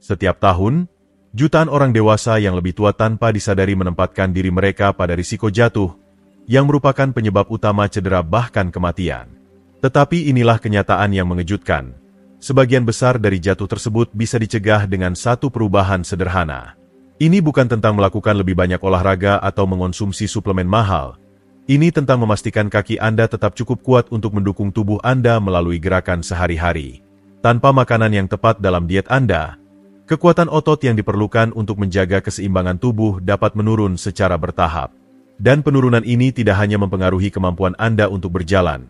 Setiap tahun, jutaan orang dewasa yang lebih tua tanpa disadari menempatkan diri mereka pada risiko jatuh, yang merupakan penyebab utama cedera bahkan kematian. Tetapi inilah kenyataan yang mengejutkan. Sebagian besar dari jatuh tersebut bisa dicegah dengan satu perubahan sederhana. Ini bukan tentang melakukan lebih banyak olahraga atau mengonsumsi suplemen mahal. Ini tentang memastikan kaki Anda tetap cukup kuat untuk mendukung tubuh Anda melalui gerakan sehari-hari. Tanpa makanan yang tepat dalam diet Anda, kekuatan otot yang diperlukan untuk menjaga keseimbangan tubuh dapat menurun secara bertahap. Dan penurunan ini tidak hanya mempengaruhi kemampuan Anda untuk berjalan.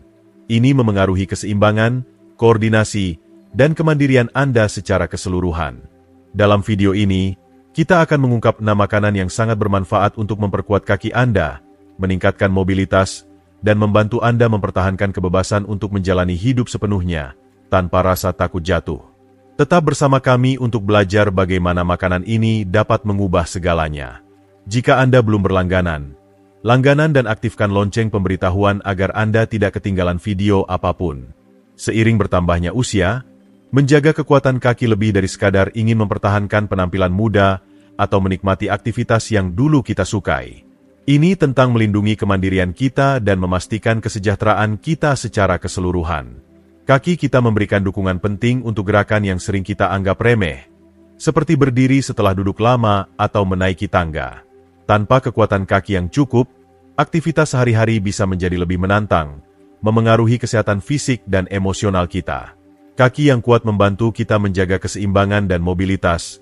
Ini memengaruhi keseimbangan, koordinasi, dan kemandirian Anda secara keseluruhan. Dalam video ini, kita akan mengungkap 6 makanan yang sangat bermanfaat untuk memperkuat kaki Anda, meningkatkan mobilitas, dan membantu Anda mempertahankan kebebasan untuk menjalani hidup sepenuhnya, tanpa rasa takut jatuh. Tetap bersama kami untuk belajar bagaimana makanan ini dapat mengubah segalanya. Jika Anda belum berlangganan, langganan dan aktifkan lonceng pemberitahuan agar Anda tidak ketinggalan video apapun. Seiring bertambahnya usia, menjaga kekuatan kaki lebih dari sekadar ingin mempertahankan penampilan muda atau menikmati aktivitas yang dulu kita sukai. Ini tentang melindungi kemandirian kita dan memastikan kesejahteraan kita secara keseluruhan. Kaki kita memberikan dukungan penting untuk gerakan yang sering kita anggap remeh, seperti berdiri setelah duduk lama atau menaiki tangga. Tanpa kekuatan kaki yang cukup, aktivitas sehari-hari bisa menjadi lebih menantang, memengaruhi kesehatan fisik dan emosional kita. Kaki yang kuat membantu kita menjaga keseimbangan dan mobilitas,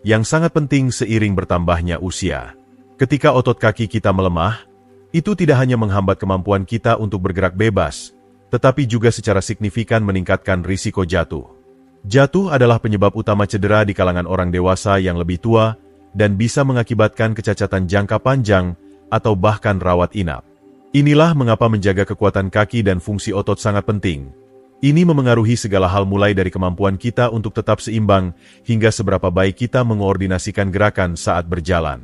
yang sangat penting seiring bertambahnya usia. Ketika otot kaki kita melemah, itu tidak hanya menghambat kemampuan kita untuk bergerak bebas, tetapi juga secara signifikan meningkatkan risiko jatuh. Jatuh adalah penyebab utama cedera di kalangan orang dewasa yang lebih tua dan bisa mengakibatkan kecacatan jangka panjang atau bahkan rawat inap. Inilah mengapa menjaga kekuatan kaki dan fungsi otot sangat penting. Ini memengaruhi segala hal mulai dari kemampuan kita untuk tetap seimbang hingga seberapa baik kita mengoordinasikan gerakan saat berjalan.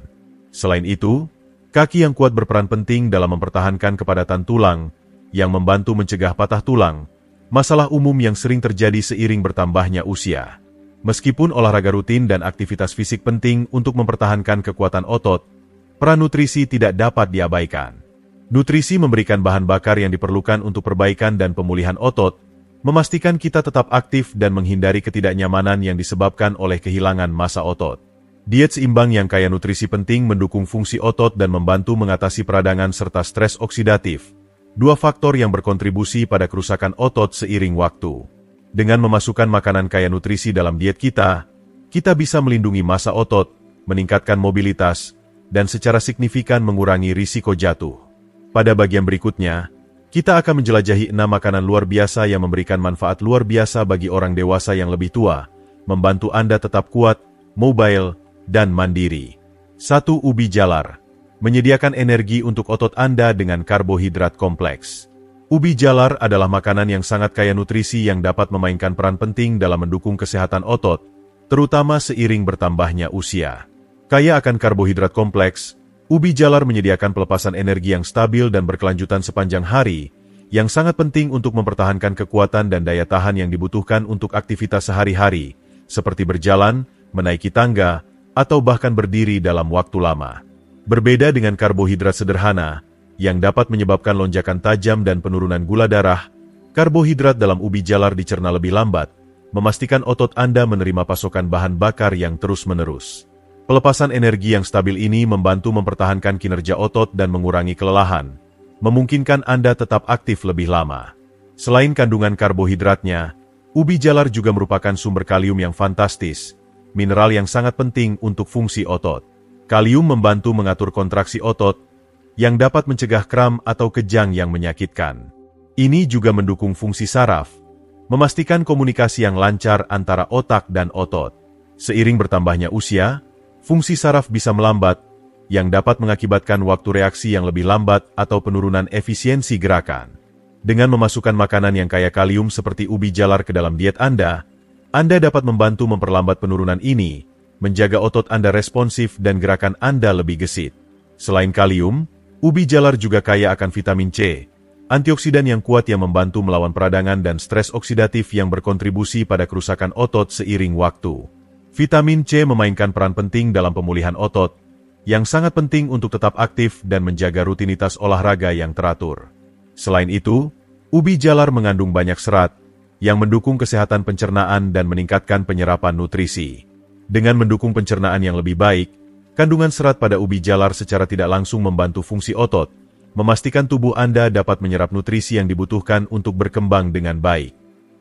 Selain itu, kaki yang kuat berperan penting dalam mempertahankan kepadatan tulang, yang membantu mencegah patah tulang, masalah umum yang sering terjadi seiring bertambahnya usia. Meskipun olahraga rutin dan aktivitas fisik penting untuk mempertahankan kekuatan otot, peran nutrisi tidak dapat diabaikan. Nutrisi memberikan bahan bakar yang diperlukan untuk perbaikan dan pemulihan otot, memastikan kita tetap aktif dan menghindari ketidaknyamanan yang disebabkan oleh kehilangan massa otot. Diet seimbang yang kaya nutrisi penting mendukung fungsi otot dan membantu mengatasi peradangan serta stres oksidatif, dua faktor yang berkontribusi pada kerusakan otot seiring waktu. Dengan memasukkan makanan kaya nutrisi dalam diet kita bisa melindungi massa otot, meningkatkan mobilitas, dan secara signifikan mengurangi risiko jatuh. Pada bagian berikutnya, kita akan menjelajahi 6 makanan luar biasa yang memberikan manfaat luar biasa bagi orang dewasa yang lebih tua, membantu Anda tetap kuat, mobile, dan mandiri. 1. Ubi jalar. Menyediakan energi untuk otot Anda dengan karbohidrat kompleks. Ubi jalar adalah makanan yang sangat kaya nutrisi yang dapat memainkan peran penting dalam mendukung kesehatan otot, terutama seiring bertambahnya usia. Kaya akan karbohidrat kompleks, ubi jalar menyediakan pelepasan energi yang stabil dan berkelanjutan sepanjang hari, yang sangat penting untuk mempertahankan kekuatan dan daya tahan yang dibutuhkan untuk aktivitas sehari-hari, seperti berjalan, menaiki tangga, atau bahkan berdiri dalam waktu lama. Berbeda dengan karbohidrat sederhana, yang dapat menyebabkan lonjakan tajam dan penurunan gula darah, karbohidrat dalam ubi jalar dicerna lebih lambat, memastikan otot Anda menerima pasokan bahan bakar yang terus-menerus. Pelepasan energi yang stabil ini membantu mempertahankan kinerja otot dan mengurangi kelelahan, memungkinkan Anda tetap aktif lebih lama. Selain kandungan karbohidratnya, ubi jalar juga merupakan sumber kalium yang fantastis, mineral yang sangat penting untuk fungsi otot. Kalium membantu mengatur kontraksi otot, yang dapat mencegah kram atau kejang yang menyakitkan. Ini juga mendukung fungsi saraf, memastikan komunikasi yang lancar antara otak dan otot. Seiring bertambahnya usia, fungsi saraf bisa melambat, yang dapat mengakibatkan waktu reaksi yang lebih lambat atau penurunan efisiensi gerakan. Dengan memasukkan makanan yang kaya kalium seperti ubi jalar ke dalam diet Anda dapat membantu memperlambat penurunan ini, menjaga otot Anda responsif dan gerakan Anda lebih gesit. Selain kalium, ubi jalar juga kaya akan vitamin C, antioksidan yang kuat yang membantu melawan peradangan dan stres oksidatif yang berkontribusi pada kerusakan otot seiring waktu. Vitamin C memainkan peran penting dalam pemulihan otot, yang sangat penting untuk tetap aktif dan menjaga rutinitas olahraga yang teratur. Selain itu, ubi jalar mengandung banyak serat, yang mendukung kesehatan pencernaan dan meningkatkan penyerapan nutrisi. Dengan mendukung pencernaan yang lebih baik, kandungan serat pada ubi jalar secara tidak langsung membantu fungsi otot, memastikan tubuh Anda dapat menyerap nutrisi yang dibutuhkan untuk berkembang dengan baik.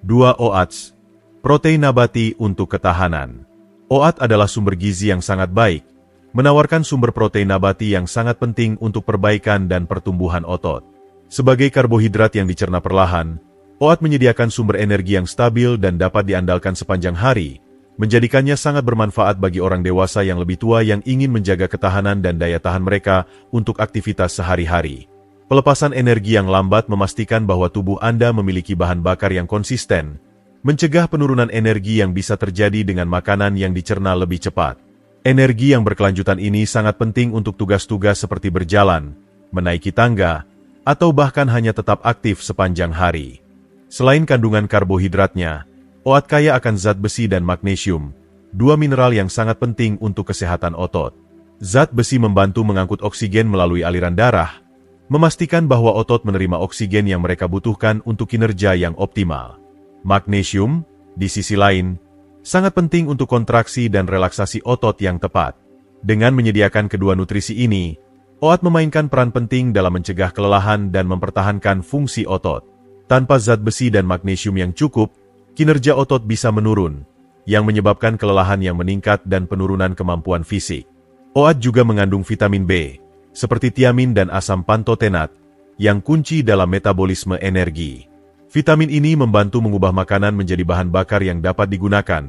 2. Oats, protein nabati untuk ketahanan. Oat adalah sumber gizi yang sangat baik, menawarkan sumber protein nabati yang sangat penting untuk perbaikan dan pertumbuhan otot. Sebagai karbohidrat yang dicerna perlahan, oat menyediakan sumber energi yang stabil dan dapat diandalkan sepanjang hari, menjadikannya sangat bermanfaat bagi orang dewasa yang lebih tua yang ingin menjaga ketahanan dan daya tahan mereka untuk aktivitas sehari-hari. Pelepasan energi yang lambat memastikan bahwa tubuh Anda memiliki bahan bakar yang konsisten, mencegah penurunan energi yang bisa terjadi dengan makanan yang dicerna lebih cepat. Energi yang berkelanjutan ini sangat penting untuk tugas-tugas seperti berjalan, menaiki tangga, atau bahkan hanya tetap aktif sepanjang hari. Selain kandungan karbohidratnya, oat kaya akan zat besi dan magnesium, dua mineral yang sangat penting untuk kesehatan otot. Zat besi membantu mengangkut oksigen melalui aliran darah, memastikan bahwa otot menerima oksigen yang mereka butuhkan untuk kinerja yang optimal. Magnesium, di sisi lain, sangat penting untuk kontraksi dan relaksasi otot yang tepat. Dengan menyediakan kedua nutrisi ini, oat memainkan peran penting dalam mencegah kelelahan dan mempertahankan fungsi otot. Tanpa zat besi dan magnesium yang cukup, kinerja otot bisa menurun, yang menyebabkan kelelahan yang meningkat dan penurunan kemampuan fisik. Oat juga mengandung vitamin B, seperti tiamin dan asam pantotenat, yang kunci dalam metabolisme energi. Vitamin ini membantu mengubah makanan menjadi bahan bakar yang dapat digunakan,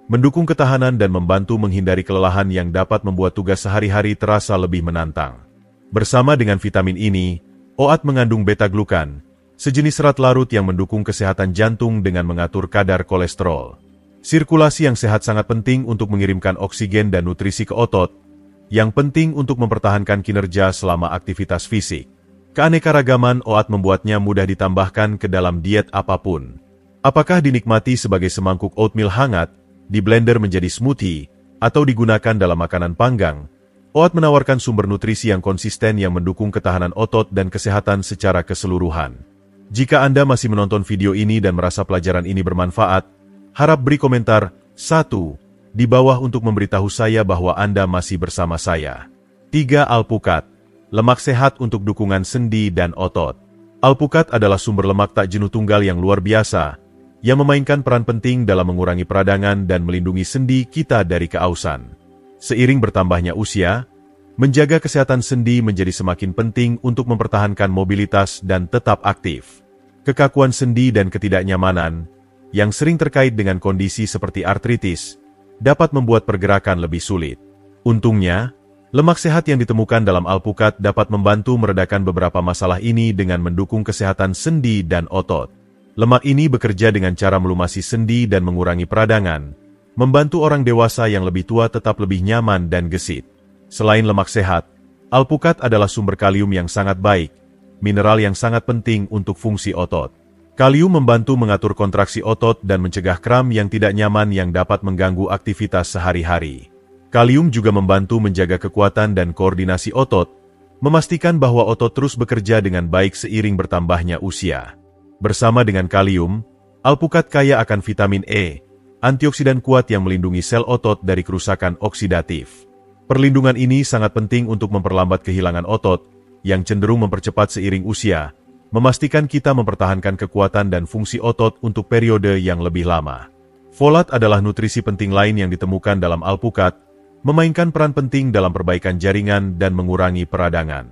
mendukung ketahanan dan membantu menghindari kelelahan yang dapat membuat tugas sehari-hari terasa lebih menantang. Bersama dengan vitamin ini, oat mengandung beta-glukan, sejenis serat larut yang mendukung kesehatan jantung dengan mengatur kadar kolesterol. Sirkulasi yang sehat sangat penting untuk mengirimkan oksigen dan nutrisi ke otot, yang penting untuk mempertahankan kinerja selama aktivitas fisik. Keanekaragaman oat membuatnya mudah ditambahkan ke dalam diet apapun. Apakah dinikmati sebagai semangkuk oatmeal hangat, di blender menjadi smoothie, atau digunakan dalam makanan panggang, oat menawarkan sumber nutrisi yang konsisten yang mendukung ketahanan otot dan kesehatan secara keseluruhan. Jika Anda masih menonton video ini dan merasa pelajaran ini bermanfaat, harap beri komentar 1 di bawah untuk memberitahu saya bahwa Anda masih bersama saya. 3. Alpukat, lemak sehat untuk dukungan sendi dan otot. Alpukat adalah sumber lemak tak jenuh tunggal yang luar biasa, yang memainkan peran penting dalam mengurangi peradangan dan melindungi sendi kita dari keausan. Seiring bertambahnya usia, menjaga kesehatan sendi menjadi semakin penting untuk mempertahankan mobilitas dan tetap aktif. Kekakuan sendi dan ketidaknyamanan, yang sering terkait dengan kondisi seperti artritis, dapat membuat pergerakan lebih sulit. Untungnya, lemak sehat yang ditemukan dalam alpukat dapat membantu meredakan beberapa masalah ini dengan mendukung kesehatan sendi dan otot. Lemak ini bekerja dengan cara melumasi sendi dan mengurangi peradangan, membantu orang dewasa yang lebih tua tetap lebih nyaman dan gesit. Selain lemak sehat, alpukat adalah sumber kalium yang sangat baik, mineral yang sangat penting untuk fungsi otot. Kalium membantu mengatur kontraksi otot dan mencegah kram yang tidak nyaman yang dapat mengganggu aktivitas sehari-hari. Kalium juga membantu menjaga kekuatan dan koordinasi otot, memastikan bahwa otot terus bekerja dengan baik seiring bertambahnya usia. Bersama dengan kalium, alpukat kaya akan vitamin E, antioksidan kuat yang melindungi sel otot dari kerusakan oksidatif. Perlindungan ini sangat penting untuk memperlambat kehilangan otot, yang cenderung mempercepat seiring usia, memastikan kita mempertahankan kekuatan dan fungsi otot untuk periode yang lebih lama. Folat adalah nutrisi penting lain yang ditemukan dalam alpukat, memainkan peran penting dalam perbaikan jaringan dan mengurangi peradangan.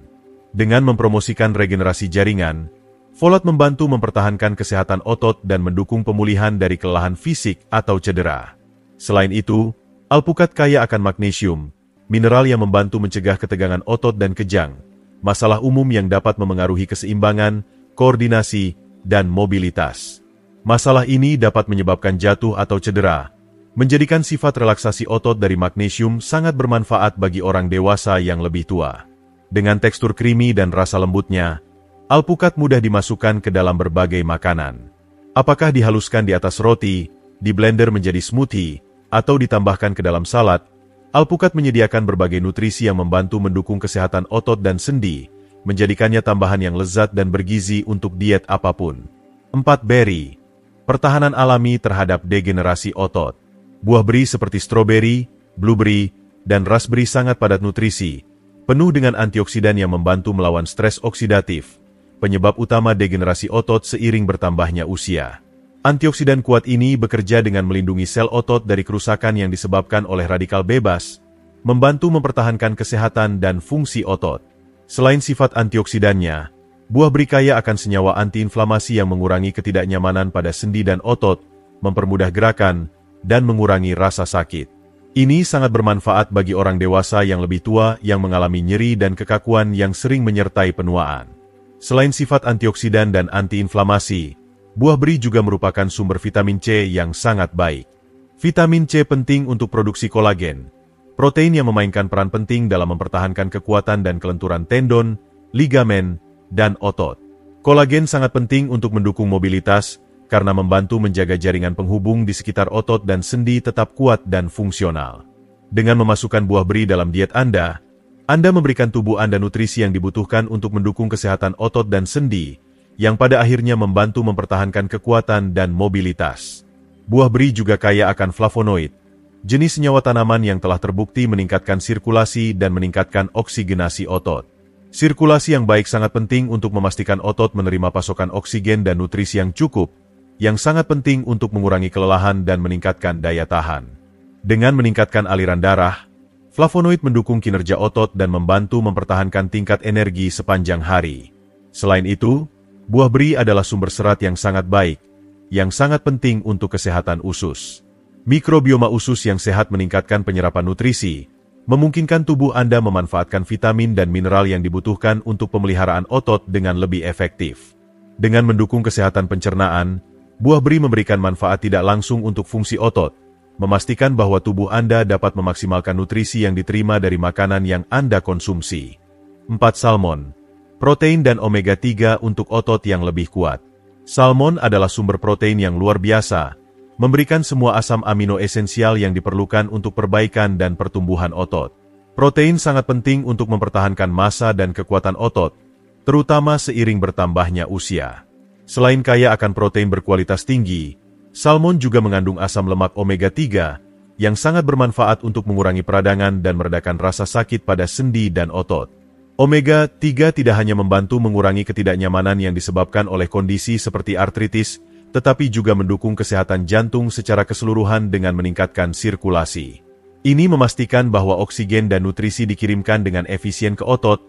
Dengan mempromosikan regenerasi jaringan, folat membantu mempertahankan kesehatan otot dan mendukung pemulihan dari kelelahan fisik atau cedera. Selain itu, alpukat kaya akan magnesium, mineral yang membantu mencegah ketegangan otot dan kejang, masalah umum yang dapat memengaruhi keseimbangan, koordinasi, dan mobilitas. Masalah ini dapat menyebabkan jatuh atau cedera, menjadikan sifat relaksasi otot dari magnesium sangat bermanfaat bagi orang dewasa yang lebih tua. Dengan tekstur creamy dan rasa lembutnya, alpukat mudah dimasukkan ke dalam berbagai makanan. Apakah dihaluskan di atas roti, di blender menjadi smoothie, atau ditambahkan ke dalam salad, alpukat menyediakan berbagai nutrisi yang membantu mendukung kesehatan otot dan sendi, menjadikannya tambahan yang lezat dan bergizi untuk diet apapun. 4. Beri. Pertahanan alami terhadap degenerasi otot. Buah beri seperti stroberi, blueberry, dan raspberry sangat padat nutrisi, penuh dengan antioksidan yang membantu melawan stres oksidatif, penyebab utama degenerasi otot seiring bertambahnya usia. Antioksidan kuat ini bekerja dengan melindungi sel otot dari kerusakan yang disebabkan oleh radikal bebas, membantu mempertahankan kesehatan dan fungsi otot. Selain sifat antioksidannya, buah beri kaya akan senyawa antiinflamasi yang mengurangi ketidaknyamanan pada sendi dan otot, mempermudah gerakan, dan mengurangi rasa sakit. Ini sangat bermanfaat bagi orang dewasa yang lebih tua yang mengalami nyeri dan kekakuan yang sering menyertai penuaan. Selain sifat antioksidan dan antiinflamasi, buah beri juga merupakan sumber vitamin C yang sangat baik. Vitamin C penting untuk produksi kolagen, protein yang memainkan peran penting dalam mempertahankan kekuatan dan kelenturan tendon, ligamen, dan otot. Kolagen sangat penting untuk mendukung mobilitas, karena membantu menjaga jaringan penghubung di sekitar otot dan sendi tetap kuat dan fungsional. Dengan memasukkan buah beri dalam diet Anda memberikan tubuh Anda nutrisi yang dibutuhkan untuk mendukung kesehatan otot dan sendi, yang pada akhirnya membantu mempertahankan kekuatan dan mobilitas. Buah beri juga kaya akan flavonoid, jenis senyawa tanaman yang telah terbukti meningkatkan sirkulasi dan meningkatkan oksigenasi otot. Sirkulasi yang baik sangat penting untuk memastikan otot menerima pasokan oksigen dan nutrisi yang cukup, yang sangat penting untuk mengurangi kelelahan dan meningkatkan daya tahan. Dengan meningkatkan aliran darah, flavonoid mendukung kinerja otot dan membantu mempertahankan tingkat energi sepanjang hari. Selain itu, buah beri adalah sumber serat yang sangat baik, yang sangat penting untuk kesehatan usus. Mikrobioma usus yang sehat meningkatkan penyerapan nutrisi, memungkinkan tubuh Anda memanfaatkan vitamin dan mineral yang dibutuhkan untuk pemeliharaan otot dengan lebih efektif. Dengan mendukung kesehatan pencernaan, buah beri memberikan manfaat tidak langsung untuk fungsi otot, memastikan bahwa tubuh Anda dapat memaksimalkan nutrisi yang diterima dari makanan yang Anda konsumsi. 4. Salmon. Protein dan omega-3 untuk otot yang lebih kuat. Salmon adalah sumber protein yang luar biasa, memberikan semua asam amino esensial yang diperlukan untuk perbaikan dan pertumbuhan otot. Protein sangat penting untuk mempertahankan massa dan kekuatan otot, terutama seiring bertambahnya usia. Selain kaya akan protein berkualitas tinggi, salmon juga mengandung asam lemak omega-3 yang sangat bermanfaat untuk mengurangi peradangan dan meredakan rasa sakit pada sendi dan otot. Omega-3 tidak hanya membantu mengurangi ketidaknyamanan yang disebabkan oleh kondisi seperti artritis, tetapi juga mendukung kesehatan jantung secara keseluruhan dengan meningkatkan sirkulasi. Ini memastikan bahwa oksigen dan nutrisi dikirimkan dengan efisien ke otot,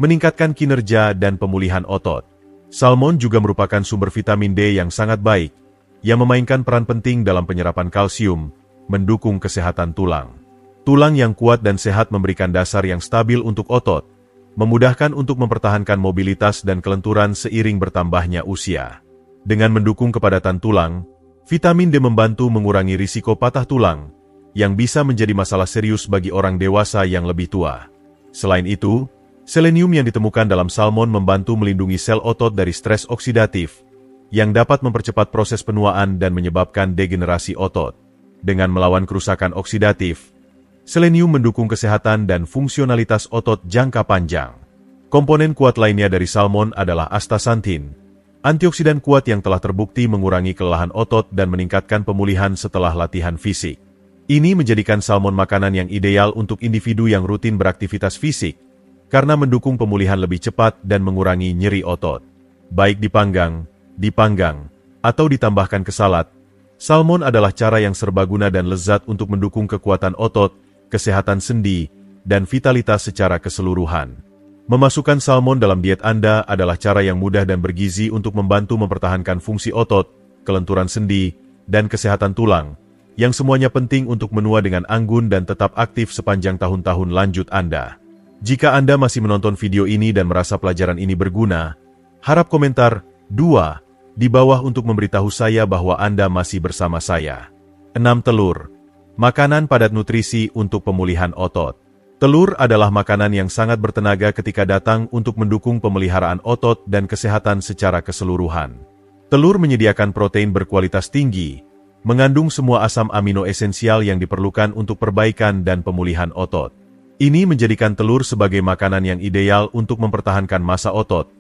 meningkatkan kinerja dan pemulihan otot. Salmon juga merupakan sumber vitamin D yang sangat baik, yang memainkan peran penting dalam penyerapan kalsium, mendukung kesehatan tulang. Tulang yang kuat dan sehat memberikan dasar yang stabil untuk otot, memudahkan untuk mempertahankan mobilitas dan kelenturan seiring bertambahnya usia. Dengan mendukung kepadatan tulang, vitamin D membantu mengurangi risiko patah tulang, yang bisa menjadi masalah serius bagi orang dewasa yang lebih tua. Selain itu, selenium yang ditemukan dalam salmon membantu melindungi sel otot dari stres oksidatif, yang dapat mempercepat proses penuaan dan menyebabkan degenerasi otot. Dengan melawan kerusakan oksidatif, selenium mendukung kesehatan dan fungsionalitas otot jangka panjang. Komponen kuat lainnya dari salmon adalah astaxanthin, antioksidan kuat yang telah terbukti mengurangi kelelahan otot dan meningkatkan pemulihan setelah latihan fisik. Ini menjadikan salmon makanan yang ideal untuk individu yang rutin beraktivitas fisik, karena mendukung pemulihan lebih cepat dan mengurangi nyeri otot. Baik dipanggang, atau ditambahkan ke salad, salmon adalah cara yang serbaguna dan lezat untuk mendukung kekuatan otot, kesehatan sendi, dan vitalitas secara keseluruhan. Memasukkan salmon dalam diet Anda adalah cara yang mudah dan bergizi untuk membantu mempertahankan fungsi otot, kelenturan sendi, dan kesehatan tulang, yang semuanya penting untuk menua dengan anggun dan tetap aktif sepanjang tahun-tahun lanjut Anda. Jika Anda masih menonton video ini dan merasa pelajaran ini berguna, harap komentar 2 di bawah untuk memberitahu saya bahwa Anda masih bersama saya. 6. Telur. Makanan padat nutrisi untuk pemulihan otot. Telur adalah makanan yang sangat bertenaga ketika datang untuk mendukung pemeliharaan otot dan kesehatan secara keseluruhan. Telur menyediakan protein berkualitas tinggi, mengandung semua asam amino esensial yang diperlukan untuk perbaikan dan pemulihan otot. Ini menjadikan telur sebagai makanan yang ideal untuk mempertahankan massa otot,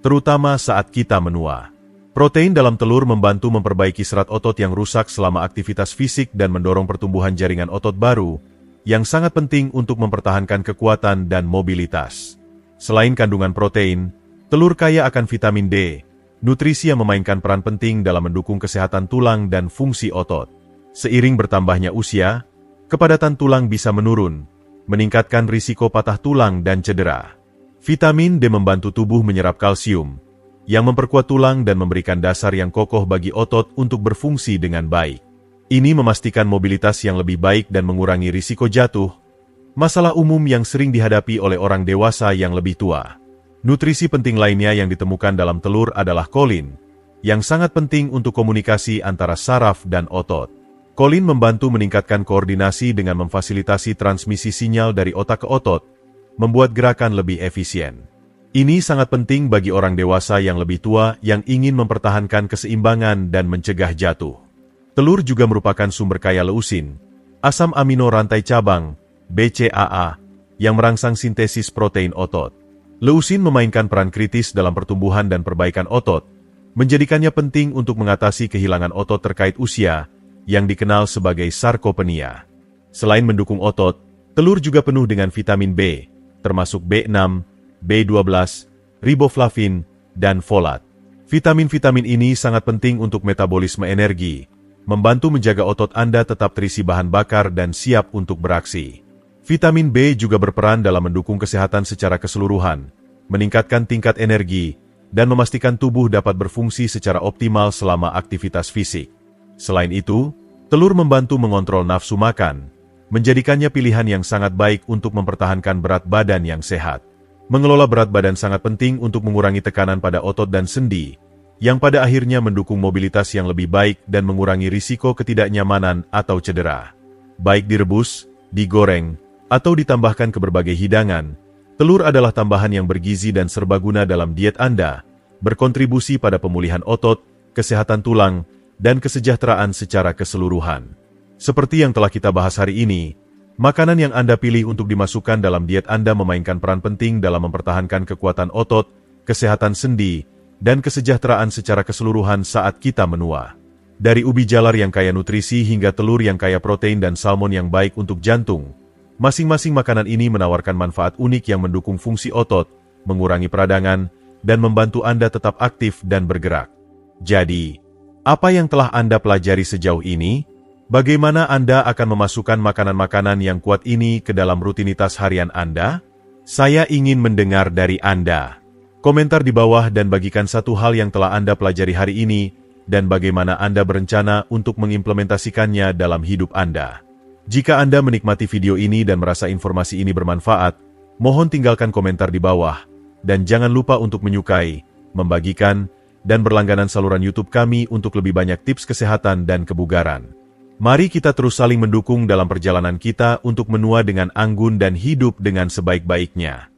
terutama saat kita menua. Protein dalam telur membantu memperbaiki serat otot yang rusak selama aktivitas fisik dan mendorong pertumbuhan jaringan otot baru, yang sangat penting untuk mempertahankan kekuatan dan mobilitas. Selain kandungan protein, telur kaya akan vitamin D, nutrisi yang memainkan peran penting dalam mendukung kesehatan tulang dan fungsi otot. Seiring bertambahnya usia, kepadatan tulang bisa menurun, meningkatkan risiko patah tulang dan cedera. Vitamin D membantu tubuh menyerap kalsium, yang memperkuat tulang dan memberikan dasar yang kokoh bagi otot untuk berfungsi dengan baik. Ini memastikan mobilitas yang lebih baik dan mengurangi risiko jatuh, masalah umum yang sering dihadapi oleh orang dewasa yang lebih tua. Nutrisi penting lainnya yang ditemukan dalam telur adalah kolin, yang sangat penting untuk komunikasi antara saraf dan otot. Kolin membantu meningkatkan koordinasi dengan memfasilitasi transmisi sinyal dari otak ke otot, membuat gerakan lebih efisien. Ini sangat penting bagi orang dewasa yang lebih tua yang ingin mempertahankan keseimbangan dan mencegah jatuh. Telur juga merupakan sumber kaya leusin, asam amino rantai cabang, BCAA, yang merangsang sintesis protein otot. Leusin memainkan peran kritis dalam pertumbuhan dan perbaikan otot, menjadikannya penting untuk mengatasi kehilangan otot terkait usia, yang dikenal sebagai sarkopenia. Selain mendukung otot, telur juga penuh dengan vitamin B, termasuk B6, B12, riboflavin, dan folat. Vitamin-vitamin ini sangat penting untuk metabolisme energi, membantu menjaga otot Anda tetap terisi bahan bakar dan siap untuk beraksi. Vitamin B juga berperan dalam mendukung kesehatan secara keseluruhan, meningkatkan tingkat energi, dan memastikan tubuh dapat berfungsi secara optimal selama aktivitas fisik. Selain itu, telur membantu mengontrol nafsu makan, menjadikannya pilihan yang sangat baik untuk mempertahankan berat badan yang sehat. Mengelola berat badan sangat penting untuk mengurangi tekanan pada otot dan sendi, yang pada akhirnya mendukung mobilitas yang lebih baik dan mengurangi risiko ketidaknyamanan atau cedera. Baik direbus, digoreng, atau ditambahkan ke berbagai hidangan, telur adalah tambahan yang bergizi dan serbaguna dalam diet Anda, berkontribusi pada pemulihan otot, kesehatan tulang, dan kesejahteraan secara keseluruhan. Seperti yang telah kita bahas hari ini, makanan yang Anda pilih untuk dimasukkan dalam diet Anda memainkan peran penting dalam mempertahankan kekuatan otot, kesehatan sendi, dan kesejahteraan secara keseluruhan saat kita menua. Dari ubi jalar yang kaya nutrisi hingga telur yang kaya protein dan salmon yang baik untuk jantung, masing-masing makanan ini menawarkan manfaat unik yang mendukung fungsi otot, mengurangi peradangan, dan membantu Anda tetap aktif dan bergerak. Jadi, apa yang telah Anda pelajari sejauh ini? Bagaimana Anda akan memasukkan makanan-makanan yang kuat ini ke dalam rutinitas harian Anda? Saya ingin mendengar dari Anda. Komentar di bawah dan bagikan satu hal yang telah Anda pelajari hari ini, dan bagaimana Anda berencana untuk mengimplementasikannya dalam hidup Anda. Jika Anda menikmati video ini dan merasa informasi ini bermanfaat, mohon tinggalkan komentar di bawah, dan jangan lupa untuk menyukai, membagikan, dan berlangganan saluran YouTube kami untuk lebih banyak tips kesehatan dan kebugaran. Mari kita terus saling mendukung dalam perjalanan kita untuk menua dengan anggun dan hidup dengan sebaik-baiknya.